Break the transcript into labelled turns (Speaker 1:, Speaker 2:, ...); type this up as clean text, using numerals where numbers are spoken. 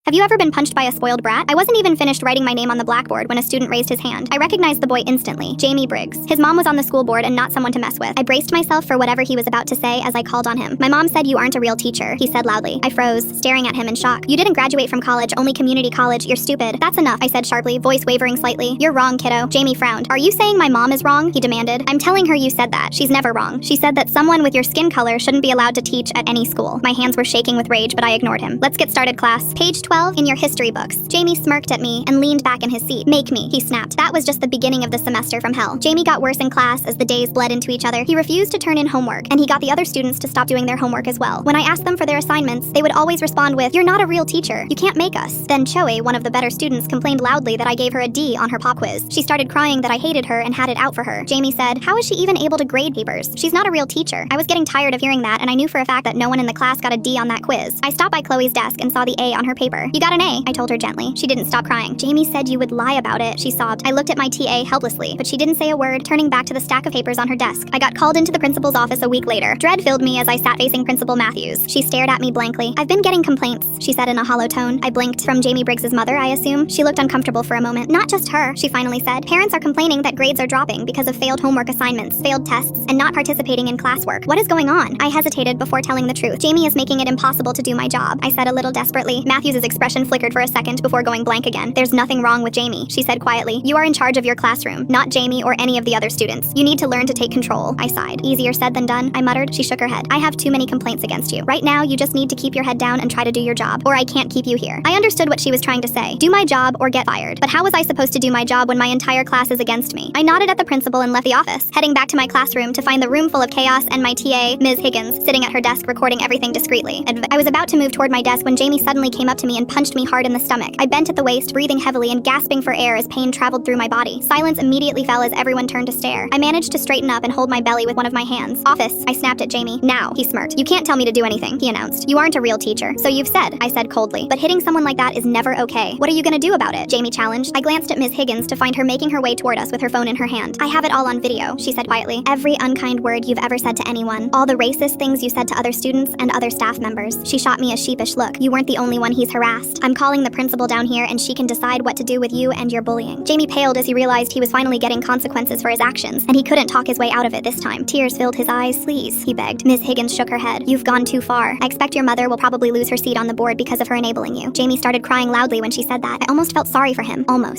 Speaker 1: Have you ever been punched by a spoiled brat? I wasn't even finished writing my name on the blackboard when a student raised his hand. I recognized the boy instantly, Jamie Briggs. His mom was on the school board and not someone to mess with. I braced myself for whatever he was about to say as I called on him. My mom said, "You aren't a real teacher," he said loudly. I froze, staring at him in shock. "You didn't graduate from college, only community college. You're stupid." "That's enough," I said sharply, voice wavering slightly. "You're wrong, kiddo." Jamie frowned. "Are you saying my mom is wrong?" he demanded. "I'm telling her you said that. She's never wrong. She said that someone with your skin color shouldn't be allowed to teach at any school." My hands were shaking with rage, but I ignored him. "Let's get started, class. Page 12 in your history books." Jamie smirked at me and leaned back in his seat. "Make me," he snapped. That was just the beginning of the semester from hell. Jamie got worse in class as the days bled into each other. He refused to turn in homework, and he got the other students to stop doing their homework as well. When I asked them for their assignments, they would always respond with, "You're not a real teacher. You can't make us." Then Choe, one of the better students, complained loudly that I gave her a D on her pop quiz. She started crying that I hated her and had it out for her. Jamie said, "How is she even able to grade papers? She's not a real teacher." I was getting tired of hearing that, and I knew for a fact that no one in the class got a D on that quiz. I stopped by Chloe's desk and saw the A on her paper. "You got an A," I told her gently. She didn't stop crying. "Jamie said you would lie about it," she sobbed. I looked at my TA helplessly, but she didn't say a word, turning back to the stack of papers on her desk. I got called into the principal's office a week later. Dread filled me as I sat facing Principal Matthews. She stared at me blankly. "I've been getting complaints," she said in a hollow tone. I blinked. "From Jamie Briggs's mother, I assume?" She looked uncomfortable for a moment. "Not just her," she finally said. "Parents are complaining that grades are dropping because of failed homework assignments, failed tests, and not participating in classwork. What is going on?" I hesitated before telling the truth. "Jamie is making it impossible to do my job," I said a little desperately. Matthews's expression flickered for a second before going blank again. "There's nothing wrong with Jamie," she said quietly. "You are in charge of your classroom, not Jamie or any of the other students. You need to learn to take control." I sighed. "Easier said than done," I muttered. She shook her head. "I have too many complaints against you. Right now, you just need to keep your head down and try to do your job, or I can't keep you here." I understood what she was trying to say. Do my job or get fired. But how was I supposed to do my job when my entire class is against me? I nodded at the principal and left the office, heading back to my classroom to find the room full of chaos and my TA, Ms. Higgins, sitting at her desk recording everything discreetly. I was about to move toward my desk when Jamie suddenly came up to me and punched me hard in the stomach. I bent at the waist, breathing heavily and gasping for air as pain traveled through my body. Silence immediately fell as everyone turned to stare. I managed to straighten up and hold my belly with one of my hands. "Office," I snapped at Jamie. "Now," he smirked. "You can't tell me to do anything," he announced. "You aren't a real teacher." "So you've said," I said coldly. "But hitting someone like that is never okay. What are you gonna do about it?" Jamie challenged. I glanced at Ms. Higgins to find her making her way toward us with her phone in her hand. "I have it all on video," she said quietly. "Every unkind word you've ever said to anyone. All the racist things you said to other students and other staff members." She shot me a sheepish look. "You weren't the only one he's harassed. I'm calling the principal down here and she can decide what to do with you and your bullying." Jamie paled as he realized he was finally getting consequences for his actions, and he couldn't talk his way out of it this time. Tears filled his eyes. "Please," he begged. Ms. Higgins shook her head. "You've gone too far. I expect your mother will probably lose her seat on the board because of her enabling you." Jamie started crying loudly when she said that. I almost felt sorry for him. Almost.